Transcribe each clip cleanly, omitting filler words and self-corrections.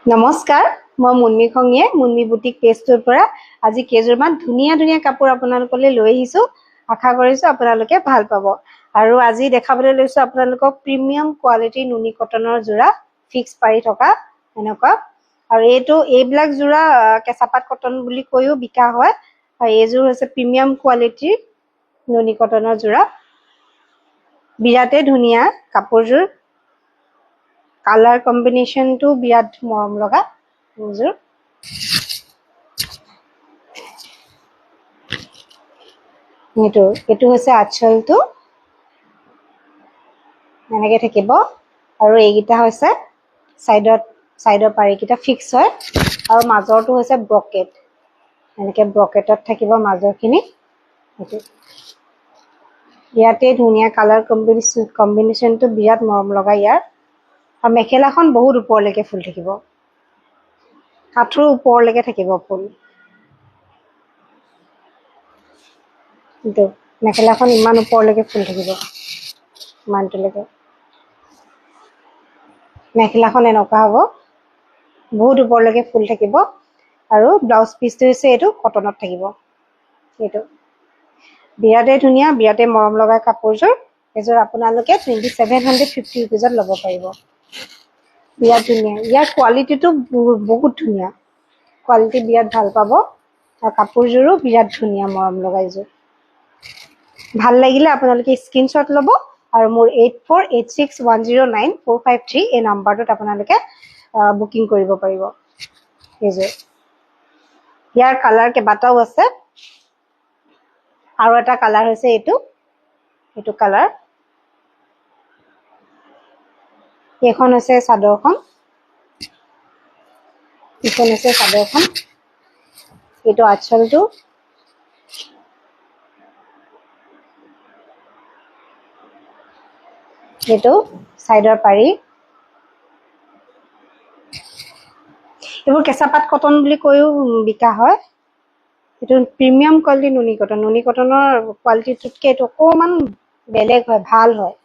নমস্কাৰ মই মুন্মি খঙিয়ে মুন্মি বুটিক পেজটোৰ পৰা আজি কেজুৰমান ধুনীয়া ধুনীয়া কাপোৰ আপোনালোকলৈ লৈ আহিছো আশা কৰিছো আপোনালোকে ভাল পাব আৰু আজি দেখাবলৈ লৈছো আপোনালোকক প্ৰিমিয়াম কোৱালিটি নুনি কটনৰ জোৰা ফিক্স পাৰি থকা এনেকুৱা আৰু এইবিলাক জোৰা কেঁচাপাত কটন বুলি কৈও বিকা হয় আৰু এইযোৰ হৈছে প্ৰিমিয়াম কোৱালিটিৰ নুনি কটনৰ জোৰা বিৰাটেই ধুনীয়া কাপোৰযোৰ কালাৰ কম্বিনেশনটো বিৰাট মৰম লগা এইযোৰ এইটো হৈছে আঁচলটো এনেকৈ থাকিব আৰু এইকেইটা হৈছে সাইডৰ পাৰিকেইটা ফিক্স হয় আৰু মাজৰটো হৈছে ব্ৰকেট এনেকৈ ব্ৰকেটত থাকিব মাজৰখিনি এইটো ইয়াতে ধুনীয়া কালাৰ কম্বিনেশনটো বিৰাট মৰম লগা ইয়াৰ আৰু মেখেলাখন বহুত ওপৰলৈকে ফুল থাকিব কাঠৰ ওপৰলৈকে থাকিব ফুল কিন্তু মেখেলাখন ইমান ওপৰলৈকে ফুল থাকিব ইমানটোলৈকে মেখেলাখন এনেকুৱা হ'ব বহুত ওপৰলৈকে ফুল থাকিব আৰু ব্লাউজ পিচটো হৈছে এইটো কটনত থাকিব এইটো বিৰাটেই ধুনীয়া বিৰাটেই মৰম লগা কাপোৰযোৰ এইযোৰ আপোনালোকে 2750 ৰুপিজত ল'ব পাৰিব বিৰাট ধুনীয়া ইয়াৰ কোৱালিটিটো বহুত ধুনীয়া কোৱালিটি বিৰাট ভাল পাব আৰু কাপোৰযোৰো বিৰাট ধুনীয়া মৰম লগা এইযোৰ ভাল লাগিলে আপোনালোকে স্ক্ৰীনশ্বট ল'ব আৰু মোৰ 8486109453 এই নাম্বাৰটোত আপোনালোকে বুকিং কৰিব পাৰিব এইযোৰ ইয়াৰ কালাৰ কেইবাটাও আছে আৰু এটা কালাৰ হৈছে এইটো কালাৰ এইখন হৈছে চাদৰখন এইটো আঁচলটো এইটো সাইডৰ পাৰি এইবোৰ কেঁচাপাত কটন বুলি কৈও বিকা হয় এইটো প্ৰিমিয়াম কোৱালিটি নুনি কটনৰ কোৱালিটিটোতকৈ এইটো অকণমান বেলেগ হয় ভাল হয়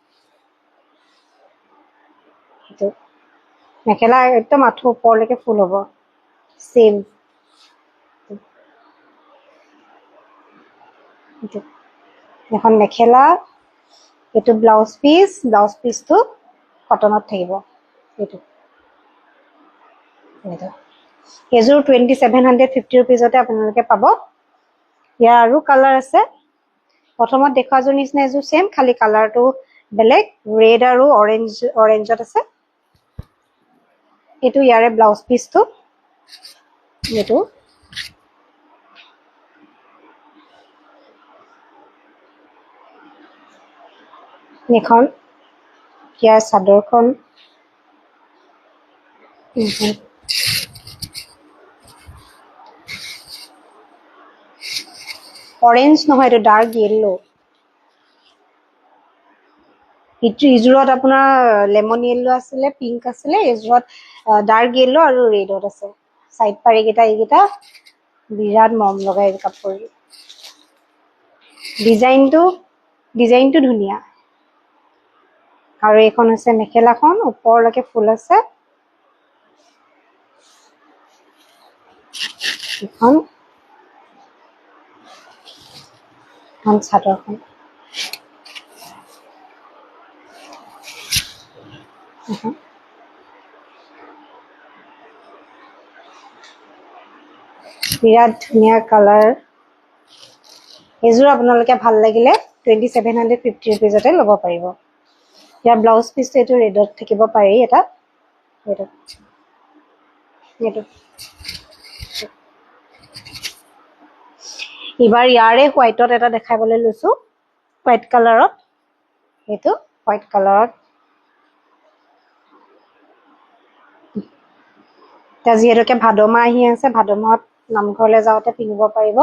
এইটো মেখেলা একদম আঁঠুৰ ওপৰলৈকে ফুল হ'ব চেম এখন মেখেলা এইটো ব্লাউজ পিচটো কটনত থাকিব এইযোৰ 2750 ৰুপিজতে আপোনালোকে পাব ইয়াৰ আৰু কালাৰ আছে প্ৰথমত দেখুৱাযোৰ নিচিনা এযোৰ চেম খালি কালাৰটো বেলেগ ৰেড আৰু অৰেঞ্জত আছে এইটো ইয়াৰে ব্লাউজ পিচটো এইটো এখন ইয়াৰ চাদৰখন অৰেঞ্জ নহয় এইটো ডাৰ্ক য়েল্লো ইজোৰত আপোনাৰ লেমন য়েল্লো আছিলে পিংক আছিলে এইজোৰত ডাৰ্ক য়েল্লো আৰু ৰেডত আছে সাইড পাৰিকেইটা এইকেইটা বিৰাট মৰম লগা এই কাপোৰ ডিজাইনটো ধুনীয়া আৰু এইখন হৈছে মেখেলাখন ওপৰলৈকে ফুল আছে এখন চাদৰখন বিৰাট ধুনীয়া কালাৰ এইযোৰ আপোনালোকে ভাল লাগিলে 2750 ৰুপিজতে ল'ব পাৰিব ইয়াৰ ব্লাউজ পিচটো এইটো ৰেডত থাকিব পাৰি এইটো এইবাৰ ইয়াৰে হোৱাইটত এটা দেখাবলৈ লৈছো হোৱাইট কালাৰত এইটো হোৱাইট কালাৰত এতিয়া যিহেতুকে ভাদ মাহ আহি আছে ভাদ মাহত নামঘৰলৈ যাওঁতে পিন্ধিব পাৰিব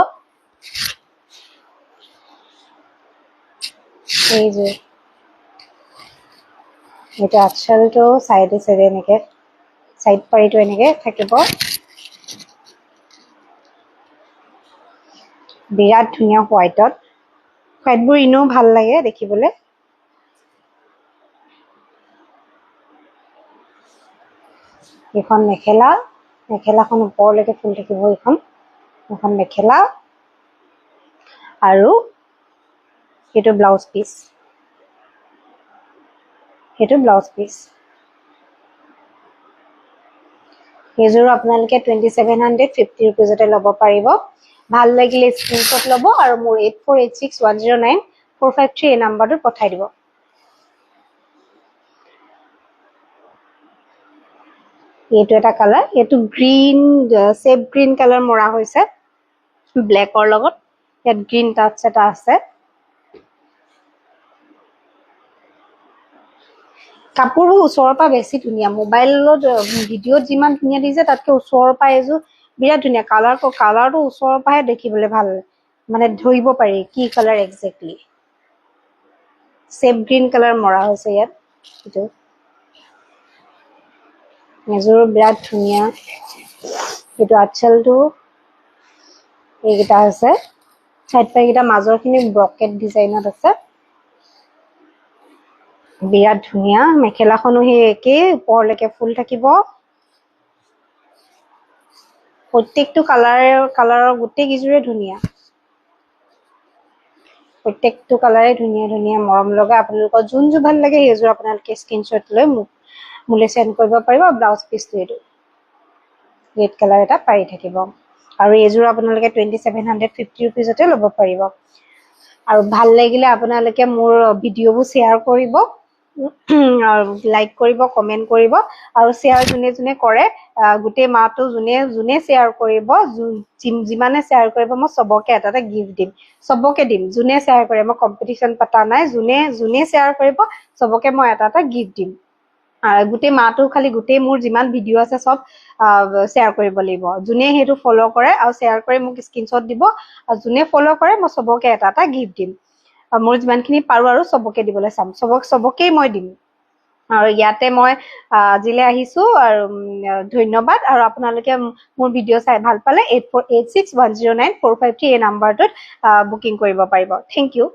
এইযোৰ এইটো আঁচলটো চাইডে এনেকৈ সাইড পাৰিটো এনেকৈ থাকিব বিৰাট ধুনীয়া হোৱাইটবোৰ এনেও ভাল লাগে দেখিবলৈ এইখন মেখেলা মেখেলাখন ওপৰলৈকে ফুল থাকিব এইখন মেখেলা আৰু এইটো ব্লাউজ পিচ এইযোৰ আপোনালোকে 2750 रुपीजতে ল'ব পাৰিব ভাল লাগিলে স্ক্ৰিনশ্বট ল'ব আৰু মোৰ 8486109453 এই নম্বৰটোত পঠাই দিব এইটো এটা কালাৰ এইটো গ্ৰীন সেপ গ্ৰীন কালাৰ মৰা হৈছে ব্ল্যাকৰ লগত ইয়াত গ্ৰীন টাচ এটা আছে কাপোৰবোৰ ওচৰৰ পৰা বেছি ধুনীয়া মোবাইলত ভিডিঅ'ত যিমান ধুনীয়া দিছে তাতকৈ ওচৰৰ পৰা এযোৰ বিৰাট ধুনীয়া কালাৰটো ওচৰৰ পৰাহে দেখিবলৈ ভাল মানে ধৰিব পাৰি কি কালাৰ এক্সেক্টলি সেপ গ্ৰীন কালাৰ মৰা হৈছে ইয়াত এইটো এযোৰ বিৰাট ধুনীয়া এইটো আঁচলটো এইকেইটা আছে সাইড পাইকেইটা মাজৰখিনি ব্ৰকেট ডিজাইনত আছে বিৰাট ধুনীয়া মেখেলাখনো সেই একেই ওপৰলৈকে ফুল থাকিব প্ৰত্যেকটো কালাৰৰ গোটেই কিজোৰে ধুনীয়া প্ৰত্যেকটো কালাৰে ধুনীয়া ধুনীয়া মৰম লগা আপোনালোকৰ যোনযোৰ ভাল লাগে সেইযোৰ আপোনালোকে স্ক্ৰিনশ্বট লৈ মোলৈ সেন্ড কৰিব পাৰিব ব্লাউজ পিচটো এইটো ৰেড কালাৰ এটা পাৰি থাকিব আৰু এইযোৰ আপোনালোকে 2750 रुपीजতে ল'ব পাৰিব আৰু ভাল লাগিলে আপোনালোকে মোৰ ভিডিঅ'বোৰ শ্বেয়াৰ কৰিব আৰু লাইক কৰিব কমেন্ট কৰিব আৰু শ্বেয়াৰ যোনে কৰে গোটেই মাহটো যোনে শ্বেয়াৰ কৰিব যিমানে শ্বেয়াৰ কৰিব মই সবকে এটা গিফট দিম সবকে দিম যোনে শ্বেয়াৰ কৰে মই কম্পিটিশন পতা নাই যোনে শ্বেয়াৰ কৰিব সবকে মই এটা গিফট দিম গোটেই মাহটো খালি গোটেই মোৰ যিমান ভিডিঅ' আছে সব শ্বেয়াৰ কৰিব লাগিব যোনে হেতু ফলো কৰে আৰু শ্বেয়াৰ কৰি মোক স্ক্ৰিনশ্বট দিব আৰু যোনে ফলো কৰে মই সবকে এটা গিফট দিম মোৰ যিমানখিনি পাৰো আৰু সবকে দিবলৈ চাম সবকে মই দিম আৰু ইয়াতে মই আজিলৈ আহিছো আৰু ধন্যবাদ আৰু আপোনালোকে মোৰ ভিডিঅ' চাই ভাল পালে 8486109453 এই নম্বৰটোত বুকিং কৰিব পাৰিব থ্যাংক ইউ